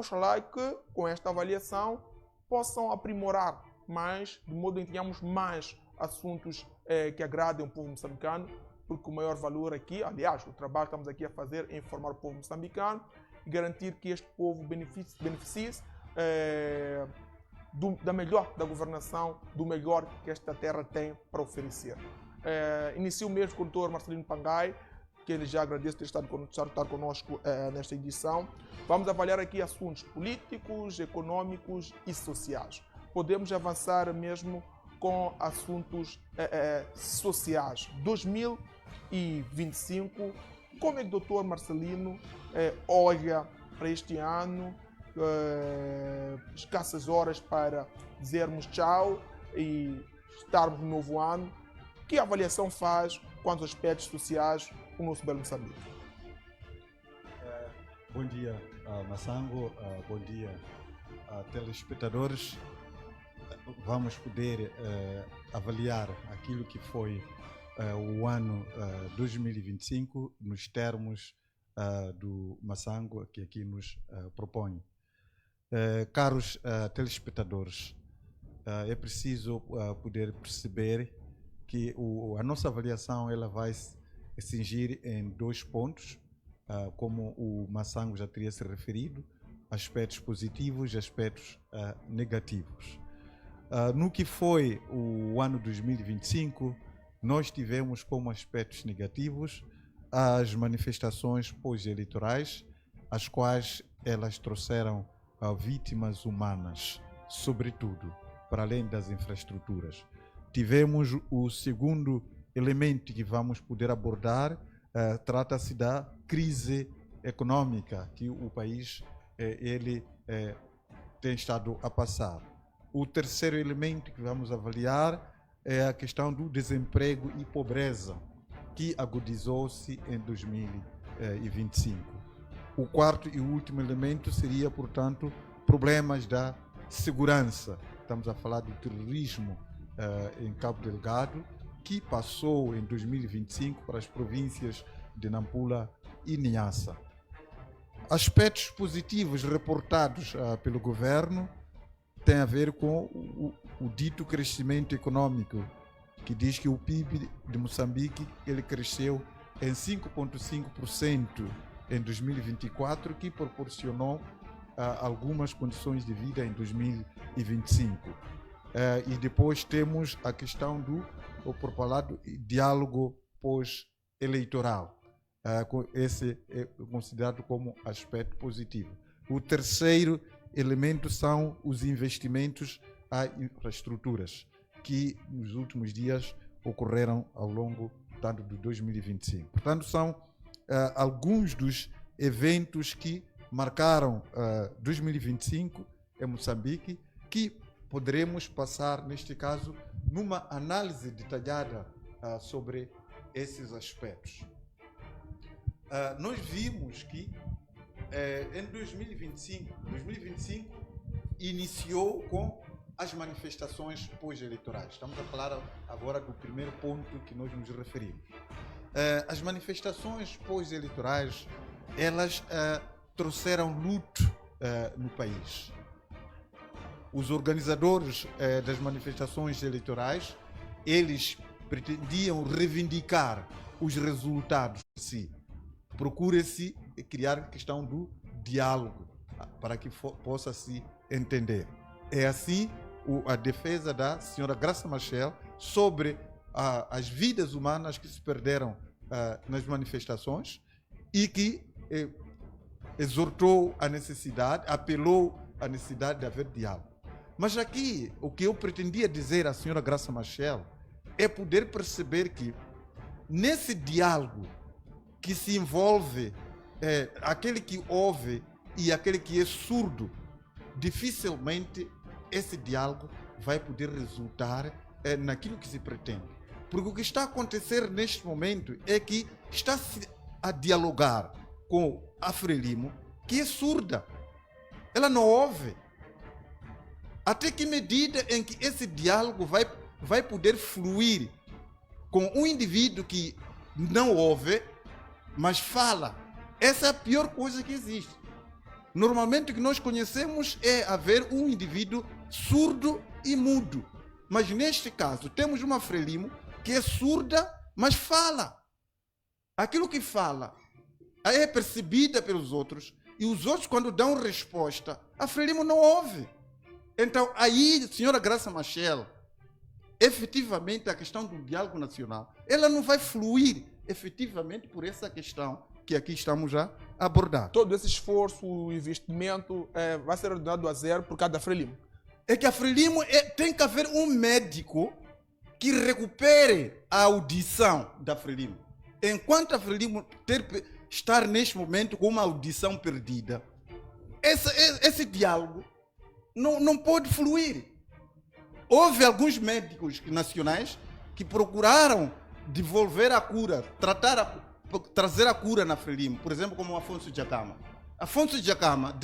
Oxalá que com esta avaliação possam aprimorar mais, de modo em que tenhamos mais assuntos que agradem o povo moçambicano, porque o maior valor aqui, aliás, o trabalho que estamos aqui a fazer é informar o povo moçambicano e garantir que este povo beneficie da melhor da governação, do melhor que esta terra tem para oferecer. Inicio mesmo com o Dr. Marcelino Pangai, que ele já agradece ter estado conosco nesta edição. Vamos avaliar aqui assuntos políticos, econômicos e sociais. Podemos avançar mesmo com assuntos sociais. 2025, como é que o Dr. Marcelino olha para este ano? Escassas horas para dizermos tchau e estarmos no novo ano. Que avaliação faz quanto aos aspectos sociais do nosso belo Moçambique? Bom dia, Massango. Bom dia, telespectadores. Vamos poder avaliar aquilo que foi o ano 2025 nos termos do Massango que aqui nos propõe. Caros telespectadores, é preciso poder perceber que a nossa avaliação ela vai se cingir em 2 pontos, como o Massango já teria se referido, aspectos positivos e aspectos negativos. No que foi o ano 2025, nós tivemos como aspectos negativos as manifestações pós-eleitorais, as quais elas trouxeram vítimas humanas, sobretudo, para além das infraestruturas. Tivemos o segundo elemento que vamos poder abordar, trata-se da crise econômica que o país tem estado a passar. O terceiro elemento que vamos avaliar é a questão do desemprego e pobreza, que agudizou-se em 2025. O quarto e último elemento seria, portanto, problemas da segurança. Estamos a falar do terrorismo em Cabo Delgado, que passou em 2025 para as províncias de Nampula e Niassa. Aspectos positivos reportados pelo governo têm a ver com o dito crescimento econômico, que diz que o PIB de Moçambique ele cresceu em 5,5% em 2024, que proporcionou algumas condições de vida em 2025. E depois temos a questão por falar do diálogo pós-eleitoral. Esse é considerado como aspecto positivo. O terceiro elemento são os investimentos a infraestruturas, que nos últimos dias ocorreram ao longo tanto de 2025. Portanto, são alguns dos eventos que marcaram 2025 em Moçambique, que poderemos passar, neste caso, numa análise detalhada sobre esses aspectos. Nós vimos que em 2025 iniciou com as manifestações pós-eleitorais. Estamos a falar agora do primeiro ponto que nós nos referimos. As manifestações pós-eleitorais, elas trouxeram luto no país. Os organizadores das manifestações eleitorais, eles pretendiam reivindicar os resultados de si. Procura-se criar a questão do diálogo para que possa se entender. É assim a defesa da senhora Graça Machel sobre as vidas humanas que se perderam nas manifestações e que exortou a necessidade, apelou à necessidade de haver diálogo. Mas aqui, o que eu pretendia dizer à senhora Graça Machel é poder perceber que nesse diálogo que se envolve aquele que ouve e aquele que é surdo, dificilmente esse diálogo vai poder resultar naquilo que se pretende. Porque o que está a acontecer neste momento é que está-se a dialogar com a Frelimo, que é surda. Ela não ouve. Até que medida em que esse diálogo vai poder fluir com um indivíduo que não ouve, mas fala? Essa é a pior coisa que existe. Normalmente o que nós conhecemos é haver um indivíduo surdo e mudo. Mas neste caso, temos uma Frelimo que é surda, mas fala. Aquilo que fala é percebida pelos outros, e os outros, quando dão resposta, a Frelimo não ouve. Então, aí, senhora Graça Machel, efetivamente a questão do diálogo nacional, ela não vai fluir efetivamente por essa questão que aqui estamos a abordar. Todo esse esforço, o investimento vai ser ordenado a zero por causa da Frelimo. É que a Frelimo tem que haver um médico que recupere a audição da Frelimo. Enquanto a Frelimo estar neste momento com uma audição perdida, esse diálogo não pode fluir. Houve alguns médicos nacionais que procuraram devolver a cura, trazer a cura na Frelimo, por exemplo, como o Afonso Djakama. Afonso Djakama,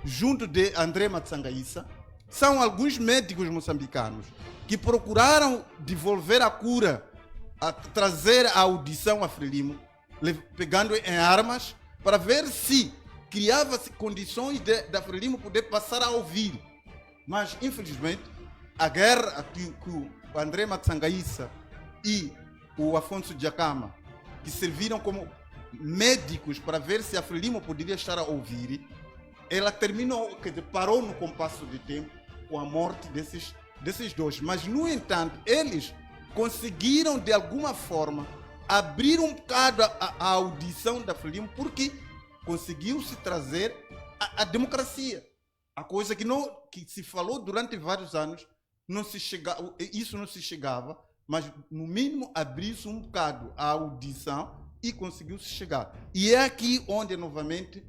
junto de André Matsangaissa, são alguns médicos moçambicanos que procuraram devolver a cura, trazer a audição à Frelimo, pegando em armas, para ver se criava-se condições da Frelimo poder passar a ouvir. Mas, infelizmente, a guerra que o André Matsangaissa e o Afonso Djakama, que serviram como médicos para ver se a Frelimo poderia estar a ouvir, ela terminou, quer dizer, parou no compasso de tempo com a morte desses dois. Mas, no entanto, eles conseguiram, de alguma forma, abrir um bocado a audição da Frelimo, porque conseguiu-se trazer a democracia. A coisa que se falou durante vários anos, isso não se chegava, mas, no mínimo, abriu-se um bocado a audição e conseguiu-se chegar. E é aqui onde, novamente,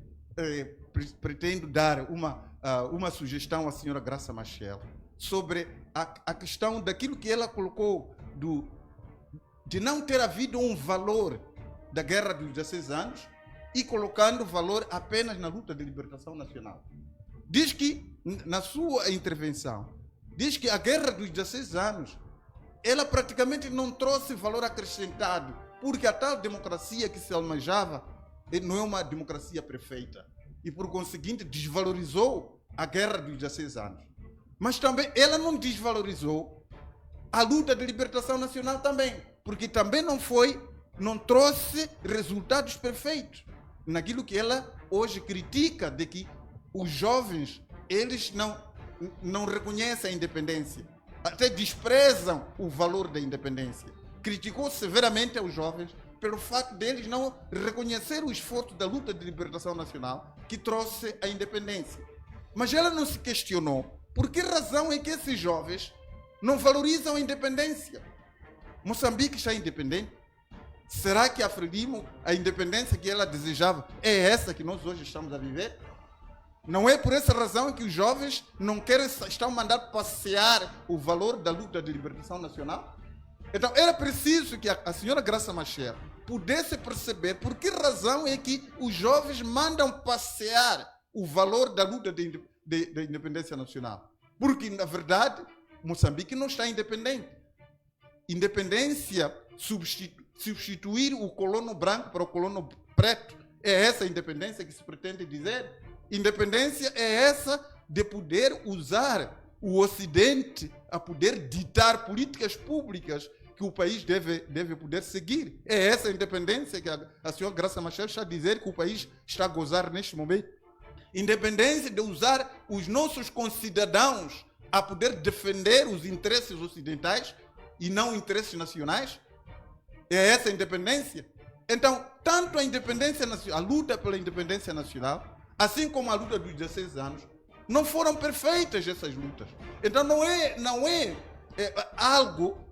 pretendo dar uma sugestão à senhora Graça Machel sobre a questão daquilo que ela colocou de não ter havido um valor da Guerra dos 16 anos e colocando valor apenas na luta de libertação nacional. Diz que, na sua intervenção, diz que a Guerra dos 16 anos, ela praticamente não trouxe valor acrescentado, porque a tal democracia que se almejava não é uma democracia perfeita. E, por conseguinte, desvalorizou a Guerra dos 16 anos. Mas também ela não desvalorizou a luta de libertação nacional também, porque também não trouxe resultados perfeitos naquilo que ela hoje critica, de que os jovens, eles não reconhecem a independência, até desprezam o valor da independência. Criticou severamente aos jovens pelo fato deles não reconhecer o esforço da luta de libertação nacional que trouxe a independência. Mas ela não se questionou por que razão é que esses jovens não valorizam a independência. Moçambique está independente. Será que a Frelimo, a independência que ela desejava, é essa que nós hoje estamos a viver? Não é por essa razão que os jovens não estão mandando passear o valor da luta de libertação nacional? Então, era preciso que a senhora Graça Machel pudesse perceber por que razão é que os jovens mandam passear o valor da luta da independência nacional. Porque, na verdade, Moçambique não está independente. Independência, substituir o colono branco para o colono preto, é essa a independência que se pretende dizer? Independência é essa de poder usar o Ocidente a poder ditar políticas públicas que o país deve poder seguir. É essa a independência que a senhora Graça Machel está a dizer que o país está a gozar neste momento. Independência de usar os nossos concidadãos a poder defender os interesses ocidentais e não interesses nacionais. É essa a independência? Então, tanto a independência nacional, a luta pela independência nacional, assim como a luta dos 16 anos, não foram perfeitas essas lutas. Então não é algo,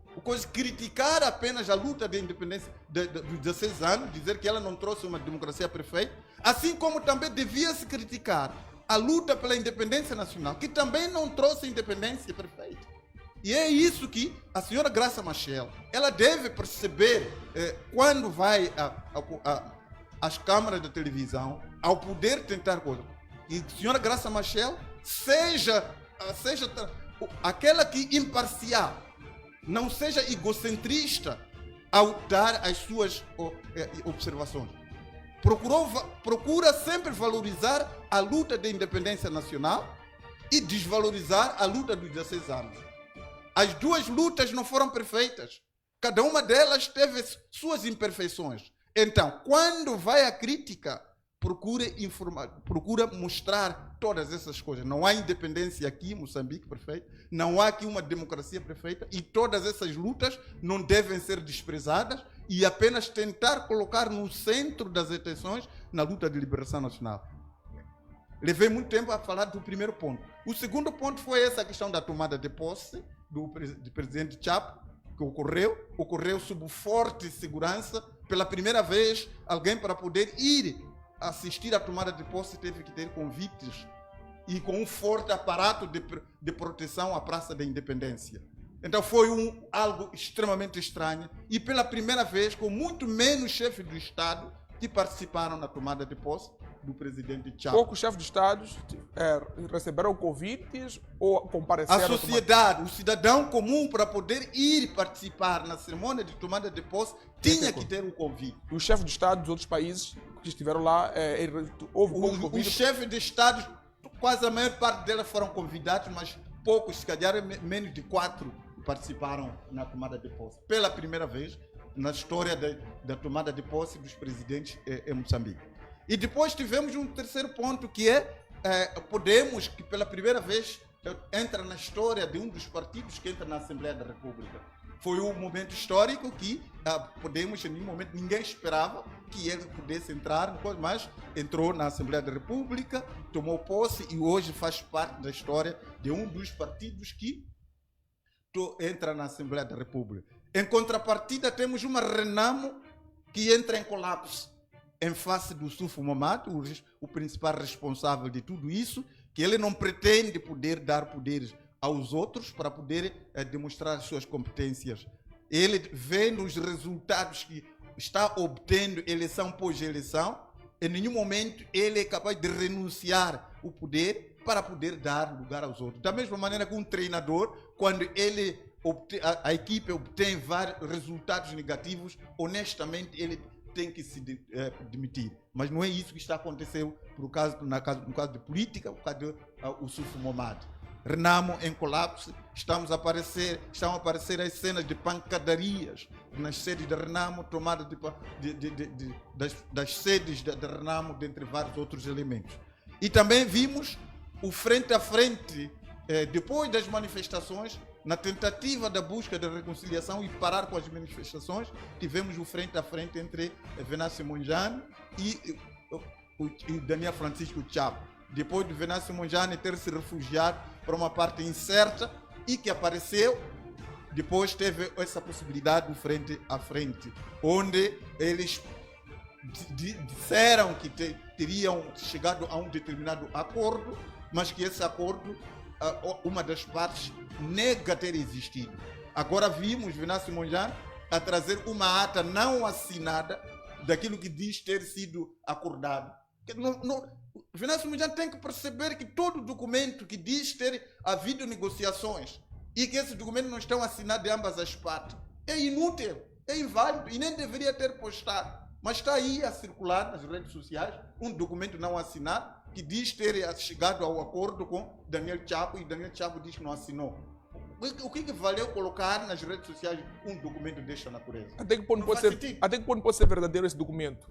criticar apenas a luta de independência dos 16 anos, dizer que ela não trouxe uma democracia perfeita, assim como também devia-se criticar a luta pela independência nacional, que também não trouxe independência perfeita. E é isso que a senhora Graça Machel, ela deve perceber quando vai às câmaras da televisão, ao poder tentar coisas. E a senhora Graça Machel seja aquela que imparcial, não seja egocentrista ao dar as suas observações. procura sempre valorizar a luta da independência nacional e desvalorizar a luta dos 16 anos. As duas lutas não foram perfeitas. Cada uma delas teve suas imperfeições. Então, quando vai a crítica, procura mostrar todas essas coisas. Não há independência aqui em Moçambique perfeita, não há aqui uma democracia perfeita, e todas essas lutas não devem ser desprezadas e apenas tentar colocar no centro das atenções na luta de liberação nacional. Levei muito tempo a falar do primeiro ponto. O segundo ponto foi essa questão da tomada de posse do presidente Chapo, que ocorreu sob forte segurança. Pela primeira vez, alguém para poder ir assistir à tomada de posse teve que ter convites e com um forte aparato de proteção à Praça da Independência. Então foi algo extremamente estranho e pela primeira vez com muito menos chefes do Estado que participaram na tomada de posse do presidente Chapo. Poucos chefes de Estado receberam convites ou compareceram? A sociedade, o cidadão comum, para poder ir participar na cerimônia de tomada de posse, tinha que ter um convite. Os chefes de Estado dos outros países que estiveram lá, houve poucos convites? Os chefes de Estado, quase a maior parte delas foram convidados, mas poucos, se calhar menos de 4, participaram na tomada de posse. Pela primeira vez na história da tomada de posse dos presidentes em Moçambique. E depois tivemos um terceiro ponto, que Podemos, que pela primeira vez entra na história de um dos partidos que entra na Assembleia da República. Foi um momento histórico que Podemos, em nenhum momento, ninguém esperava que ele pudesse entrar, mas entrou na Assembleia da República, tomou posse e hoje faz parte da história de um dos partidos que entra na Assembleia da República. Em contrapartida, temos uma Renamo que entra em colapso em face do Sufo Mahamat, o principal responsável de tudo isso, que ele não pretende poder dar poderes aos outros para poder demonstrar as suas competências. Ele, vendo os resultados que está obtendo eleição após eleição, em nenhum momento ele é capaz de renunciar o poder para poder dar lugar aos outros. Da mesma maneira que um treinador, quando a equipe obtém vários resultados negativos, honestamente ele tem que se demitir. Mas não é isso que está acontecendo no caso de política, por causa do Sufo Mahamat. Renamo em colapso, estão a aparecer as cenas de pancadarias nas sedes da Renamo, tomada das sedes da Renamo, dentre vários outros elementos. E também vimos o frente a frente, depois das manifestações, na tentativa da busca da reconciliação e parar com as manifestações, tivemos o frente a frente entre Venâncio Mondlane e Daniel Francisco Chapo. Depois de Venâncio Mondlane ter se refugiado para uma parte incerta e que apareceu, depois teve essa possibilidade do frente a frente, onde eles disseram que teriam chegado a um determinado acordo, mas que esse acordo, uma das partes nega ter existido. Agora vimos Venâncio Mondlane a trazer uma ata não assinada daquilo que diz ter sido acordado. Venâncio Mondlane tem que perceber que todo documento que diz ter havido negociações e que esses documentos não estão assinados de ambas as partes é inútil, é inválido e nem deveria ter postado. Mas está aí a circular nas redes sociais um documento não assinado que diz ter chegado ao acordo com Daniel Chapo e Daniel Chapo diz que não assinou. O que valeu colocar nas redes sociais um documento desta natureza? Até que ponto pode ser verdadeiro esse documento?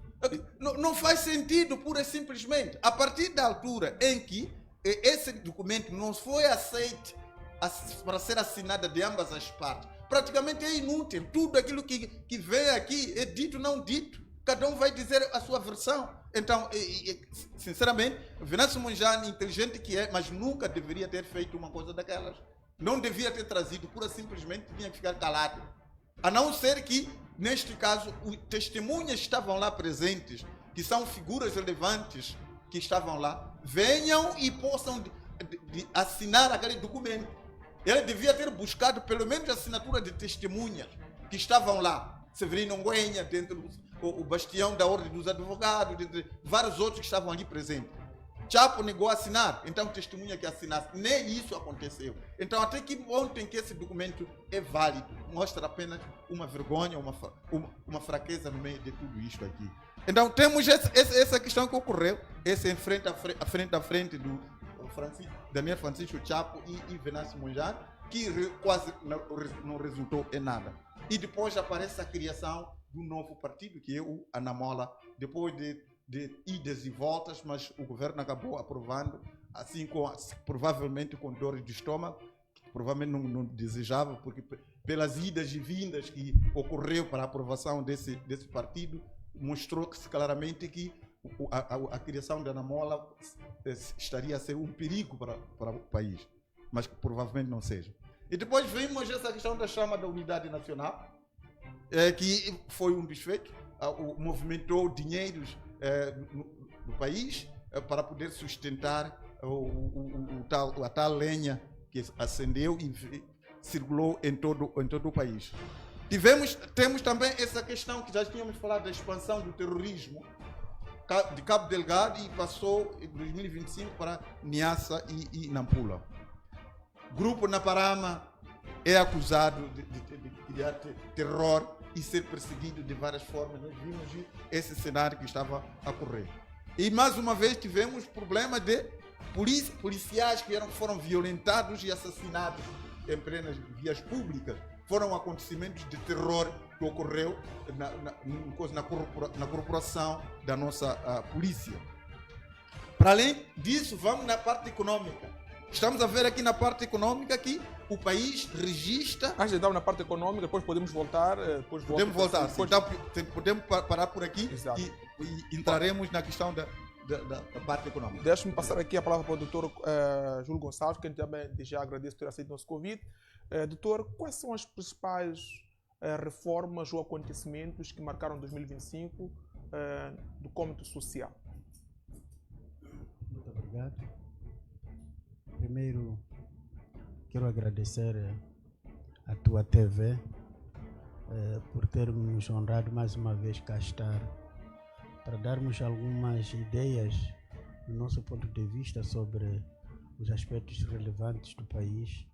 Não faz sentido, pura e simplesmente. A partir da altura em que esse documento não foi aceito para ser assinado de ambas as partes, praticamente é inútil. Tudo aquilo que vem aqui é dito, não dito. Cada um vai dizer a sua versão. Então, sinceramente, Venâncio Mondlane, inteligente que é, mas nunca deveria ter feito uma coisa daquelas. Não devia ter trazido, pura simplesmente tinha que ficar calado. A não ser que, neste caso, os testemunhas que estavam lá presentes, que são figuras relevantes que estavam lá, venham e possam assinar aquele documento. Ele devia ter buscado pelo menos a assinatura de testemunhas que estavam lá. Severino Nguenha, dentro o bastião da Ordem dos Advogados, dentre vários outros que estavam ali presentes. Chapo negou a assinar, então testemunha que assinasse. Nem isso aconteceu. Então, até que ponto em que esse documento é válido? Mostra apenas uma vergonha, uma fraqueza no meio de tudo isto aqui. Então temos essa questão que ocorreu, esse em frente a frente do Daniel Francisco Chapo e Venâncio Mondlane, que quase não resultou em nada. E depois aparece a criação do novo partido, que é o Anamola, depois de idas e voltas, mas o governo acabou aprovando, assim, provavelmente com dores de estômago, que provavelmente não desejava, porque pelas idas e vindas que ocorreu para a aprovação desse partido, mostrou-se claramente que a criação da Anamola estaria a ser um perigo para o país, mas que provavelmente não seja. E depois vimos essa questão da chama da unidade nacional, que foi um desfeito, movimentou dinheiros no país para poder sustentar a tal lenha que acendeu e circulou em todo o país. Temos também essa questão que já tínhamos falado da expansão do terrorismo de Cabo Delgado e passou em 2025 para Niassa e Nampula. Grupo Naparama é acusado de criar terror e ser perseguido de várias formas. Nós vimos esse cenário que estava a ocorrer. E mais uma vez tivemos problemas de policiais que foram violentados e assassinados em plenas vias públicas. Foram acontecimentos de terror que ocorreu na corporação da nossa polícia. Para além disso, vamos na parte econômica. Estamos a ver aqui na parte econômica que o país registra... Antes de entrar na parte econômica, depois podemos voltar. Podemos voltar. Depois... Então, podemos parar por aqui e entraremos na questão da parte econômica. Deixe-me passar aqui a palavra para o doutor Júlio Gonçalves, que também já agradeço por ter aceito o nosso convite. Doutor, quais são as principais reformas ou acontecimentos que marcaram 2025 do cômputo social? Muito obrigado. Primeiro, quero agradecer a tua TV por ter nos honrado mais uma vez cá estar para darmos algumas ideias do nosso ponto de vista sobre os aspectos relevantes do país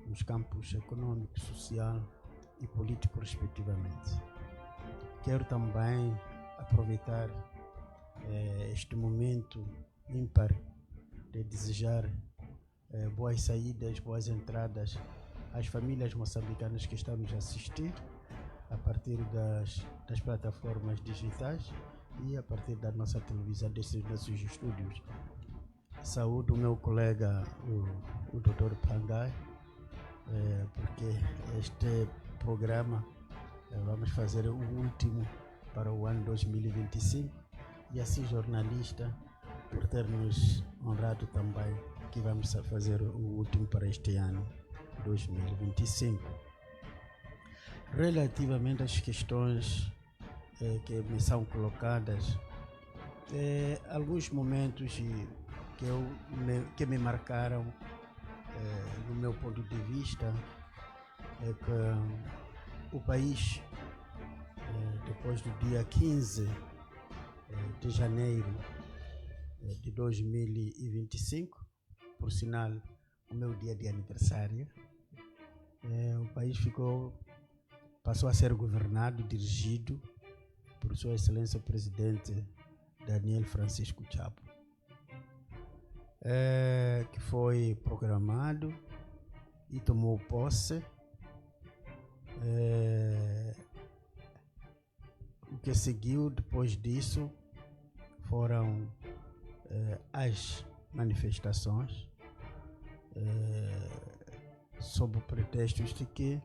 nos campos econômico, social e político, respectivamente. Quero também aproveitar este momento ímpar de desejar boas saídas, boas entradas às famílias moçambicanas que estão nos a assistir a partir das plataformas digitais e a partir da nossa televisão, desses nossos estúdios. Saúdo o meu colega, o Dr. Pangai, porque este programa vamos fazer o último para o ano 2025 e assim jornalista por ter nos honrado também que vamos fazer o último para este ano 2025. Relativamente às questões que me são colocadas, alguns momentos que me marcaram no meu ponto de vista é que o país, depois do dia 15 de janeiro de 2025, por sinal o meu dia de aniversário, o país passou a ser governado, dirigido por Sua Excelência o Presidente Daniel Francisco Chapo, que foi programado e tomou posse. O que seguiu depois disso foram as manifestações sob pretextos de que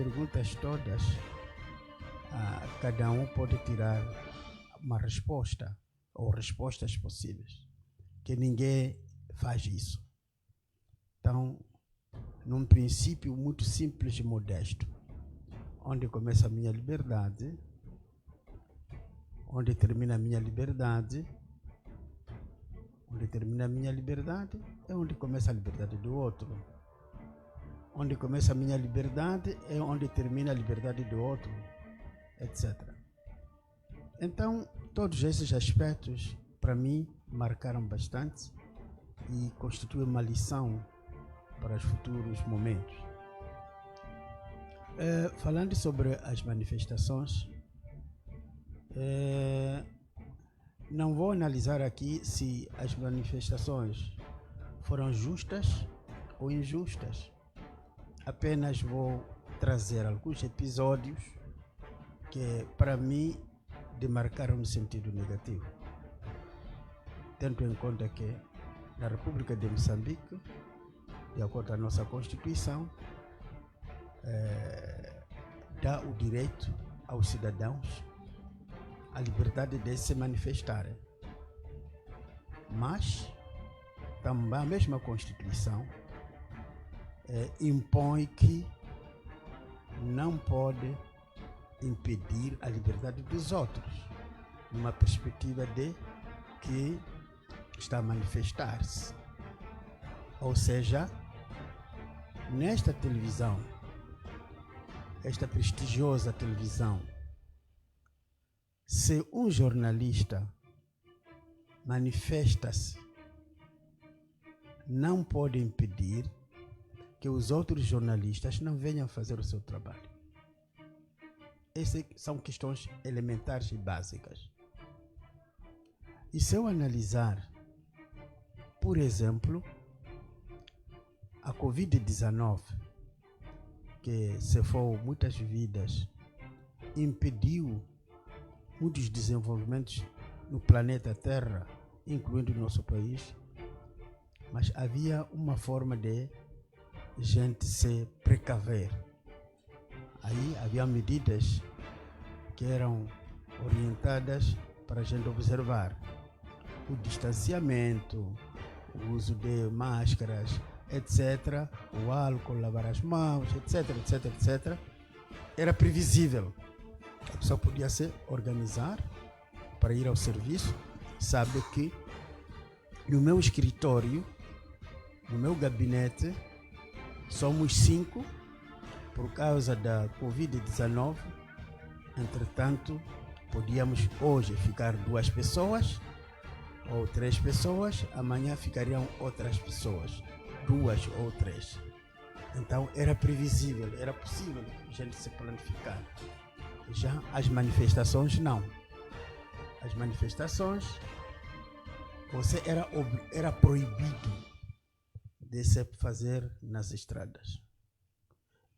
perguntas todas, cada um pode tirar uma resposta ou respostas possíveis, que ninguém faz isso. Então, num princípio muito simples e modesto, onde começa a minha liberdade, onde termina a minha liberdade, onde termina a minha liberdade é onde começa a liberdade do outro. Onde começa a minha liberdade é onde termina a liberdade do outro, etc. Então, todos esses aspectos, para mim, marcaram bastante e constituem uma lição para os futuros momentos. Falando sobre as manifestações, não vou analisar aqui se as manifestações foram justas ou injustas. Apenas vou trazer alguns episódios que, para mim, demarcaram no sentido negativo. Tendo em conta que na República de Moçambique, de acordo com a nossa Constituição, dá o direito aos cidadãos a liberdade de se manifestarem. Mas também a mesma Constituição impõe que não pode impedir a liberdade dos outros, numa perspectiva de que está a manifestar-se. Ou seja, nesta televisão, esta prestigiosa televisão, se um jornalista manifesta-se, não pode impedir que os outros jornalistas não venham fazer o seu trabalho. Essas são questões elementares e básicas. E se eu analisar, por exemplo, a Covid-19, que cefou muitas vidas, impediu muitos desenvolvimentos no planeta Terra, incluindo o nosso país, mas havia uma forma de gente se precaver. Aí havia medidas que eram orientadas para a gente observar o distanciamento, o uso de máscaras, etc., o álcool, lavar as mãos, etc., etc., etc. Era previsível. A pessoa podia se organizar para ir ao serviço, sabe que no meu escritório, no meu gabinete, somos 5 por causa da Covid-19. Entretanto, podíamos hoje ficar 2 pessoas ou 3 pessoas, amanhã ficariam outras pessoas, 2 ou 3. Então era previsível, era possível a gente se planificar. Já as manifestações não. As manifestações, você era proibido de se fazer nas estradas.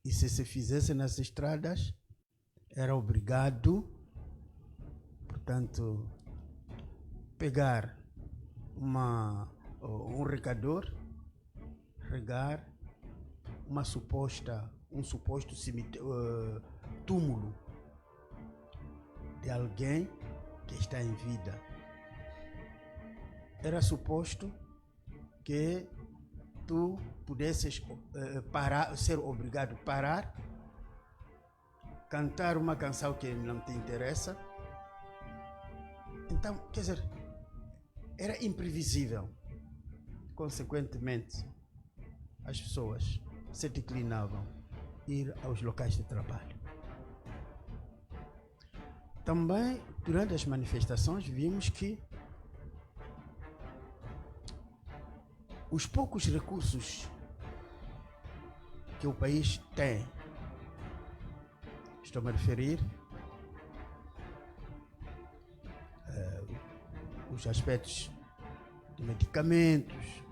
E se fizesse nas estradas, era obrigado, portanto, pegar um regador, regar um suposto túmulo de alguém que está em vida. Era suposto que tu pudesses ser obrigado a parar, cantar uma canção que não te interessa. Então, quer dizer, era imprevisível. Consequentemente, as pessoas se declinavam a ir aos locais de trabalho. Também, durante as manifestações, vimos que os poucos recursos que o país tem, estou a referir os aspectos de medicamentos,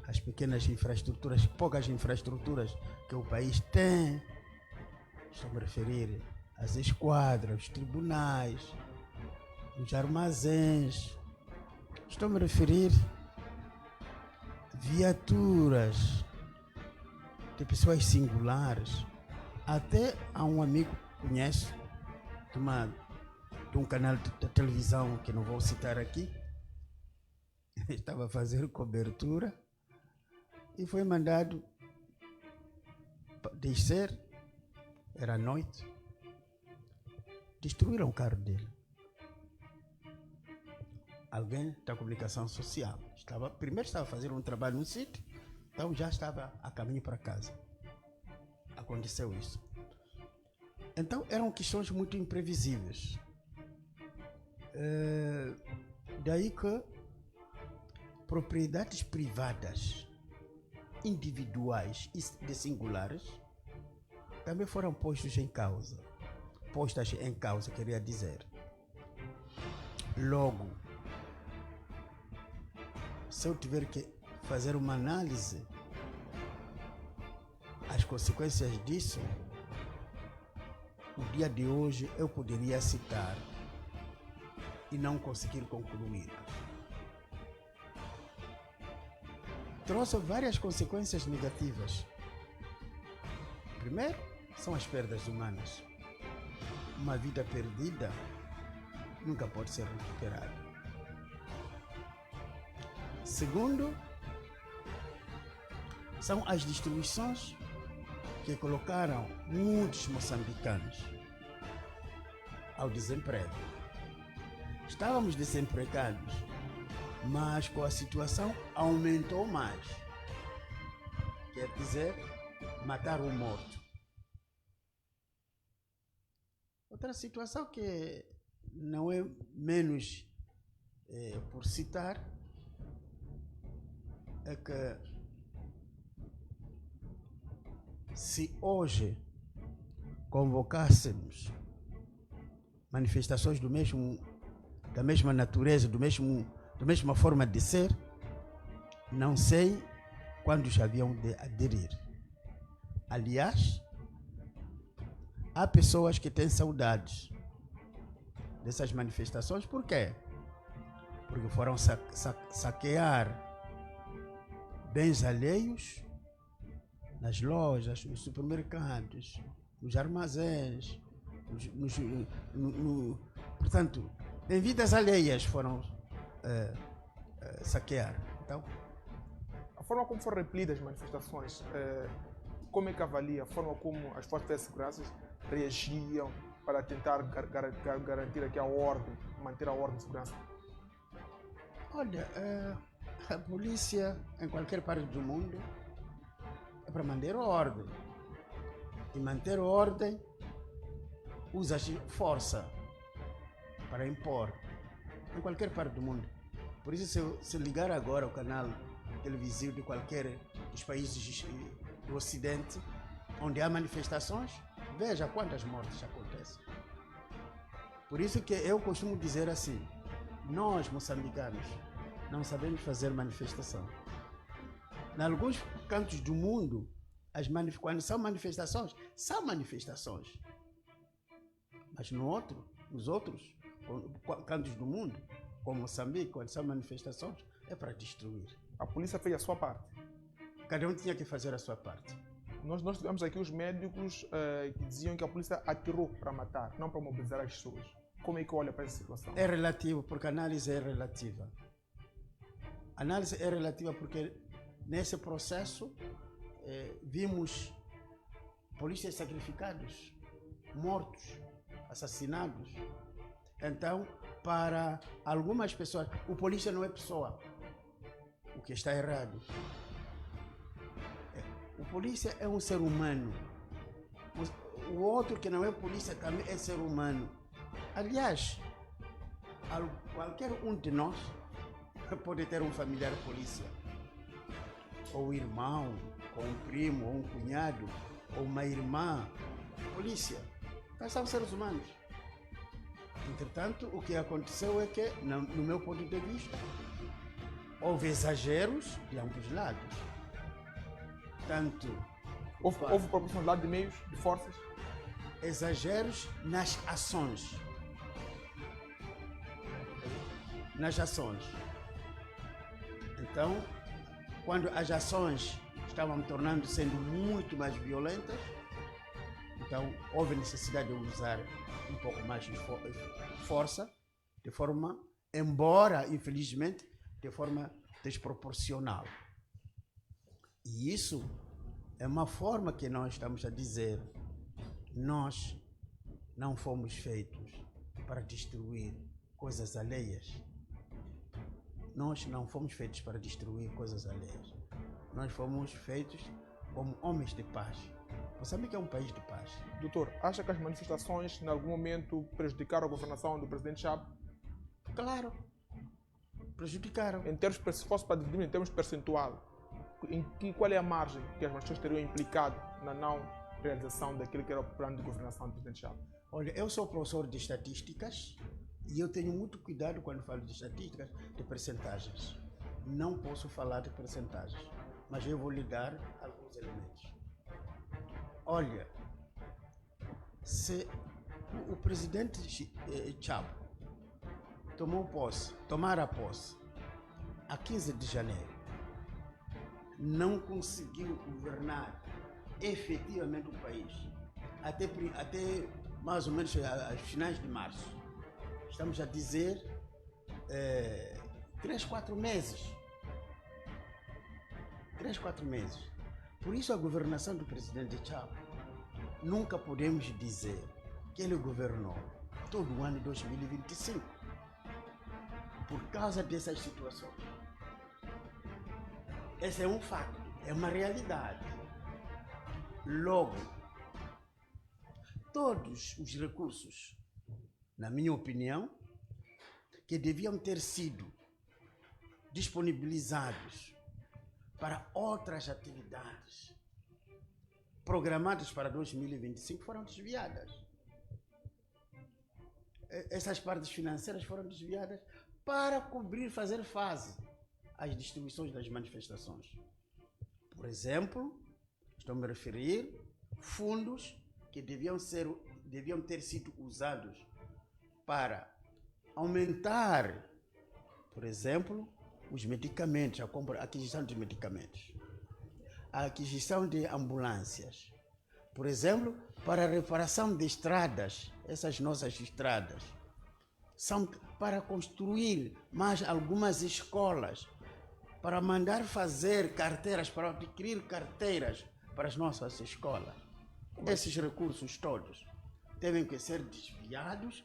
as pequenas infraestruturas, poucas infraestruturas que o país tem, estou a referir às esquadras, os tribunais, os armazéns, estou a referir viaturas de pessoas singulares Até há um amigo que conhece de um canal de televisão que não vou citar aqui. Estava a fazer cobertura e foi mandado descer, era noite, destruíram o carro dele. Alguém da comunicação social primeiro estava a fazer um trabalho no sítio, então já estava a caminho para casa. Aconteceu isso. Então eram questões muito imprevisíveis. Daí que propriedades privadas, individuais e de singulares também foram postas em causa, queria dizer. Logo, se eu tiver que fazer uma análise, as consequências disso, no dia de hoje eu poderia citar e não conseguir concluir. Trouxe várias consequências negativas. Primeiro, são as perdas humanas. Uma vida perdida nunca pode ser recuperada. Segundo, são as destruições que colocaram muitos moçambicanos ao desemprego. Estávamos desempregados, mas com a situação aumentou mais. Quer dizer, matar o morto. Outra situação que não é menos por citar é que se hoje convocássemos manifestações da mesma natureza, da mesma forma de ser, não sei quando haviam de aderir. Aliás, há pessoas que têm saudades dessas manifestações. Por quê? Porque foram saquear bens alheios nas lojas, nos supermercados, nos armazéns, portanto, em vidas alheias foram saquear. Então, a forma como foram repelidas as manifestações, como é que avalia a forma como as forças de segurança reagiam para tentar garantir aqui a ordem, manter a ordem de segurança? Olha, a polícia em qualquer parte do mundo é para manter a ordem. E manter a ordem usa força para impor em qualquer parte do mundo. Por isso, se ligar agora ao canal televisivo de qualquer dos países do Ocidente, onde há manifestações, veja quantas mortes acontecem. Por isso que eu costumo dizer assim, nós moçambicanos não sabemos fazer manifestação. Em alguns cantos do mundo, quando são manifestações, mas nos outros cantos do mundo, como Moçambique, quando são manifestações, é para destruir. A polícia fez a sua parte. Cada um tinha que fazer a sua parte. Nós tivemos aqui os médicos que diziam que a polícia atirou para matar, não para mobilizar as pessoas. Como é que olha para essa situação? É relativo, porque a análise é relativa. A análise é relativa porque nesse processo vimos polícias sacrificados, mortos, assassinados. Então, para algumas pessoas, o polícia não é pessoa, o que está errado. O polícia é um ser humano. O outro que não é polícia também é ser humano. Aliás, qualquer um de nós pode ter um familiar polícia, ou irmão, ou um primo, ou um cunhado, ou uma irmã polícia. Nós somos seres humanos. Entretanto, o que aconteceu é que, no meu ponto de vista, houve exageros de ambos lados. Tanto houve proporcionalidade de meios, de forças? Exageros nas ações. Então, quando as ações estavam sendo muito mais violentas, Então, houve necessidade de usar um pouco mais de força, de forma, embora, infelizmente, de forma desproporcional. E isso é uma forma que nós estamos a dizer: nós não fomos feitos para destruir coisas alheias. Nós não fomos feitos para destruir coisas alheias. Nós fomos feitos como homens de paz. Moçambique é um país de paz. Doutor, acha que as manifestações, em algum momento, prejudicaram a governação do presidente Chap? Claro, prejudicaram. Se fosse para dividir em termos percentual, qual é a margem que as manifestações teriam implicado na não realização daquilo que era o plano de governação do presidente Chap? Olha, eu sou professor de estatísticas e eu tenho muito cuidado quando falo de estatísticas, de percentagens. Não posso falar de percentagens, mas eu vou lhe dar alguns elementos. Olha, se o presidente Chap tomara posse a 15 de janeiro, não conseguiu governar efetivamente o país até mais ou menos aos finais de março. Estamos a dizer 3, 4 meses. 3, 4 meses. Por isso a governação do presidente Chap, nunca podemos dizer que ele governou todo o ano de 2025 por causa dessas situações. Esse é um facto, é uma realidade. Logo, todos os recursos, na minha opinião, que deviam ter sido disponibilizados para outras atividades programadas para 2025 foram desviadas. Essas partes financeiras foram desviadas para fazer face às distribuições das manifestações. Por exemplo, estou-me a referir fundos que deviam ter sido usados para aumentar, por exemplo, os medicamentos, a aquisição de medicamentos, a aquisição de ambulâncias, por exemplo, para a reparação de estradas, essas nossas estradas, são para construir mais algumas escolas, para mandar fazer carteiras, para adquirir carteiras para as nossas escolas. Esses recursos todos devem ser desviados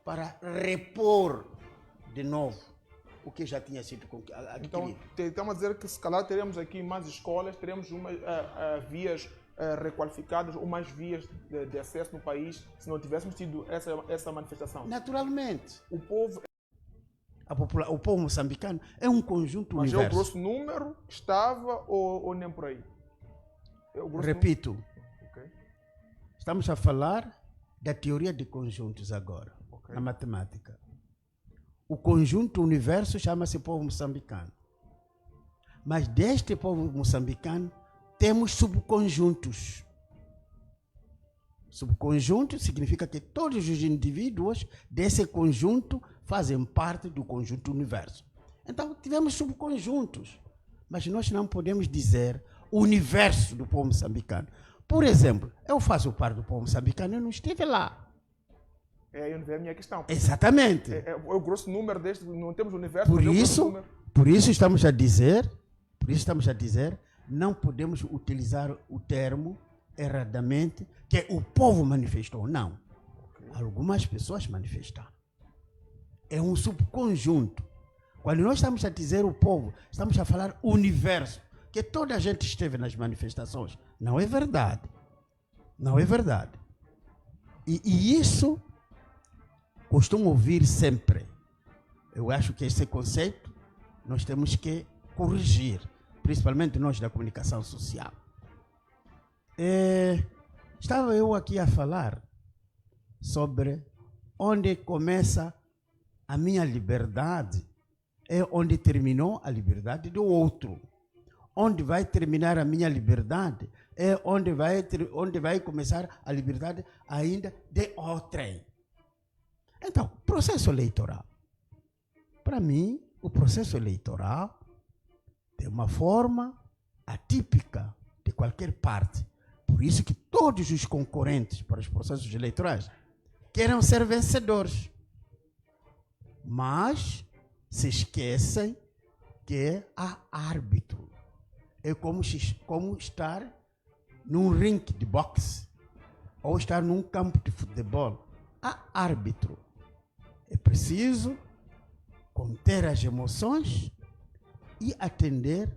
para repor de novo o que já tinha sido adquirido. Então, estamos a dizer que se calhar teremos aqui mais escolas, teremos vias requalificadas ou mais vias de acesso no país se não tivéssemos tido essa manifestação. Naturalmente. O povo... O povo moçambicano é um conjunto Mas universo. é o grosso número que estava ou nem por aí? Repito, Okay. Estamos a falar da teoria de conjuntos agora, Okay. na matemática. O conjunto universo chama-se povo moçambicano. Mas deste povo moçambicano temos subconjuntos. Subconjunto significa que todos os indivíduos desse conjunto fazem parte do conjunto universo. Então tivemos subconjuntos, mas nós não podemos dizer o universo do povo moçambicano. Por exemplo, eu faço parte do povo moçambicano, eu não estive lá. É aí onde vem a minha questão. Exatamente. É o grosso número deste, não temos o universo, Por mas é o grosso isso, número. por isso estamos a dizer, não podemos utilizar o termo erradamente que o povo manifestou. Não. Algumas pessoas manifestaram. É um subconjunto. Quando nós estamos a dizer o povo, estamos a falar o universo, que toda a gente esteve nas manifestações. Não é verdade. Não é verdade. E isso costumo ouvir sempre. Eu acho que esse conceito nós temos que corrigir, principalmente nós da comunicação social. Estava eu aqui a falar sobre onde começa a minha liberdade, é onde terminou a liberdade do outro. Onde vai terminar a minha liberdade é onde vai começar a liberdade ainda de outrem. Então, processo eleitoral. Para mim, o processo eleitoral tem uma forma atípica de qualquer parte. por isso que todos os concorrentes para os processos eleitorais querem ser vencedores. Mas se esquecem que há árbitro. É como estar num ringue de boxe ou estar num campo de futebol. Há árbitro. É preciso conter as emoções e atender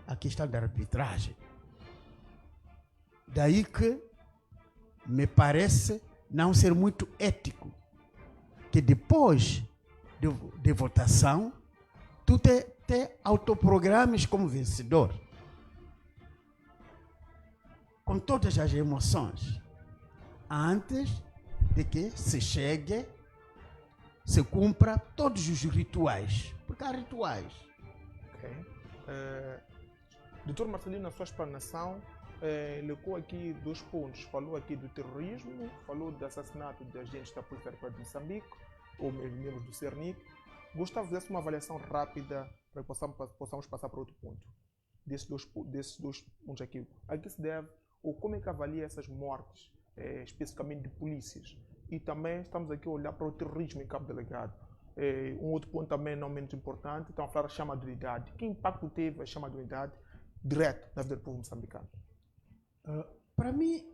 à questão da arbitragem. Daí que me parece não ser muito ético que depois de votação tu te autoprogrames como vencedor, com todas as emoções, antes de que se chegue, se cumpra todos os rituais, porque há rituais. Ok. Doutor Marcelino, na sua explanação, elentou aqui 2 pontos. Falou aqui do terrorismo, falou do assassinato de agentes da Polícia Aérea de Moçambique, ou mesmo membros do CERNIC. Gostava de fazer uma avaliação rápida para que possamos passar para outro ponto. Desses dois pontos aqui. A que se deve, ou como é que avalia essas mortes, especificamente de polícias? E também estamos aqui a olhar para o terrorismo em Cabo Delgado. Um outro ponto também não menos importante, estamos a falar da chama de unidade. Que impacto teve a chama de unidade direto na vida do povo moçambicano? Para mim,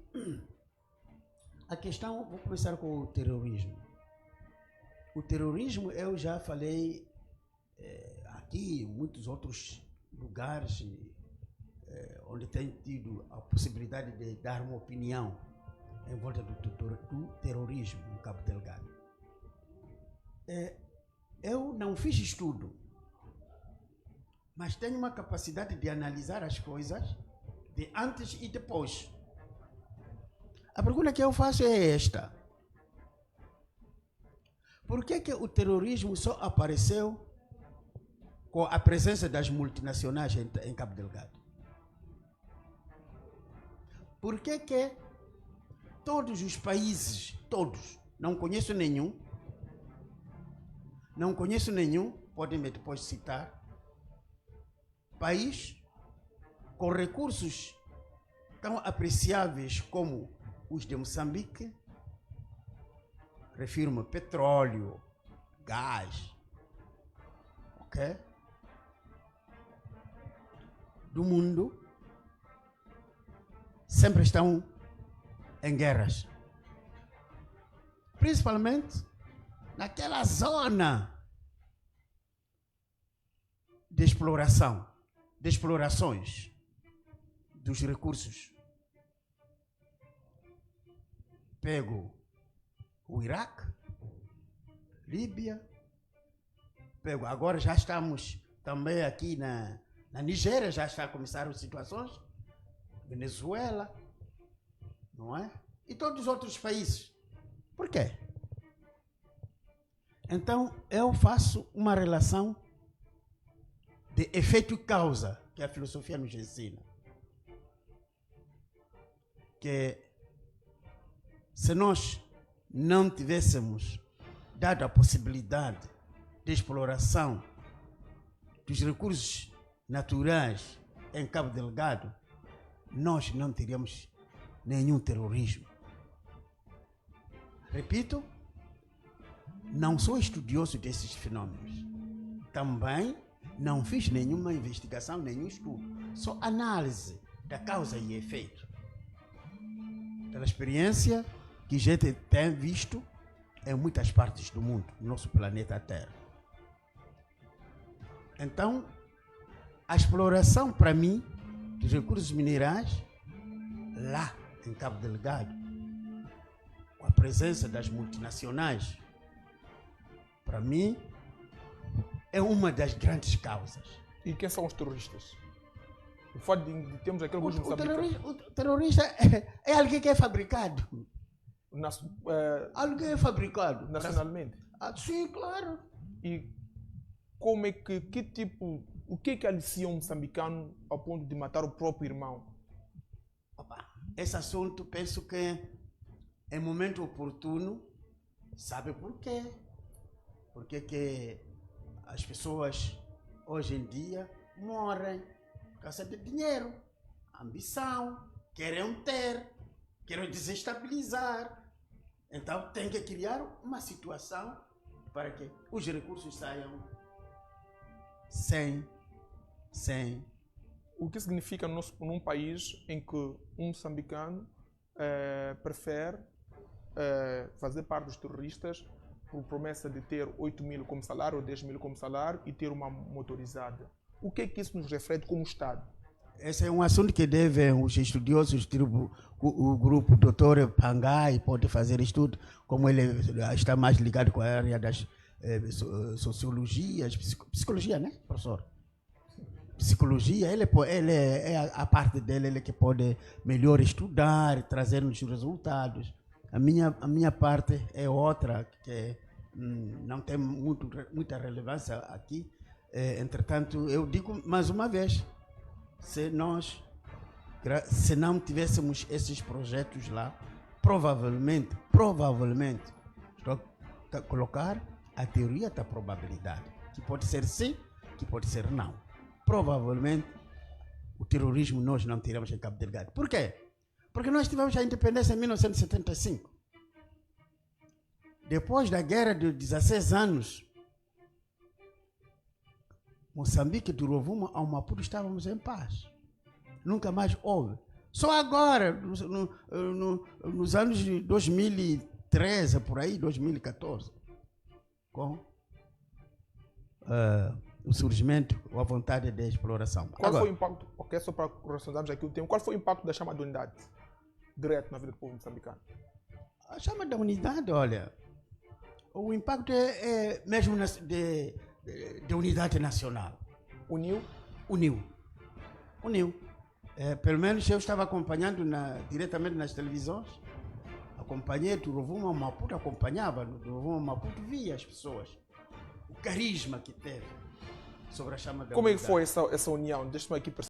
a questão, vou começar com o terrorismo. O terrorismo, eu já falei aqui, em muitos outros lugares onde tenho tido a possibilidade de dar uma opinião em volta do terrorismo no Cabo Delgado. Eu não fiz estudo, mas tenho uma capacidade de analisar as coisas de antes e depois. A pergunta que eu faço é esta: por que o terrorismo só apareceu com a presença das multinacionais em Cabo Delgado? Por que todos os países, todos, não conheço nenhum, podem me depois citar, país com recursos tão apreciáveis como os de Moçambique, refiro-me a petróleo, gás, ok? Do mundo, sempre estão em guerras. Principalmente naquela zona de exploração, de explorações dos recursos. Pego o Iraque, Líbia, agora já estamos também aqui na Nigéria, já está a começar as situações, Venezuela, não é? E todos os outros países. Por quê? Então, eu faço uma relação de efeito e causa, que a filosofia nos ensina. Que se nós não tivéssemos dado a possibilidade de exploração dos recursos naturais em Cabo Delgado, nós não teríamos nenhum terrorismo. Repito, não sou estudioso desses fenômenos. Também não fiz nenhuma investigação, nenhum estudo. Só análise da causa e efeito. Pela experiência que a gente tem visto em muitas partes do mundo, no nosso planeta Terra. Então, a exploração, para mim, dos recursos minerais, lá em Cabo Delgado, com a presença das multinacionais, para mim, é uma das grandes causas. E quem são os terroristas? O fato de termos aquele grupo o terrorista é alguém que é fabricado. Alguém é fabricado. Nacionalmente? Sim, claro. E como é que tipo, o que é que alicia um moçambicano ao ponto de matar o próprio irmão? Esse assunto, penso que é momento oportuno. Sabe por quê? Porque que as pessoas hoje em dia morrem por causa de dinheiro, ambição, querem ter, querem desestabilizar. Então tem que criar uma situação para que os recursos saiam sem. O que significa num país em que um moçambicano prefere fazer parte dos terroristas por promessa de ter 8 mil como salário ou 10 mil como salário e ter uma motorizada? O que é que isso nos reflete como Estado? Esse é um assunto que devem os estudiosos, tipo o grupo Dr. Pangai pode fazer estudo, como ele está mais ligado com a área das sociologias, psicologia, né, professor? Psicologia, ele é a parte dele, ele que pode melhor estudar, trazer-nos os resultados. A minha parte é outra, que não tem muita relevância aqui. Entretanto, eu digo mais uma vez, se não tivéssemos esses projetos lá, provavelmente, estou a colocar a teoria da probabilidade, que pode ser sim, que pode ser não. Provavelmente, o terrorismo nós não teríamos em Cabo Delgado. Por quê? Porque nós tivemos a independência em 1975. Depois da guerra de 16 anos, Moçambique, do Rovuma ao Maputo, estávamos em paz. Nunca mais houve. Só agora, nos anos de 2013, por aí, 2014, com o surgimento ou a vontade de exploração. Qual foi o impacto, só para corresponder aqui o tempo, qual foi o impacto da chama da unidade direto na vida do povo moçambicano? A chama da unidade, olha, o impacto é mesmo de unidade nacional. Uniu? Uniu. Pelo menos eu estava acompanhando diretamente nas televisões, acompanhei do Rovuma ao Maputo, acompanhava do Rovuma ao Maputo, via as pessoas, o carisma que teve sobre a chama da unidade. Como é que foi essa união? Deixa-me aqui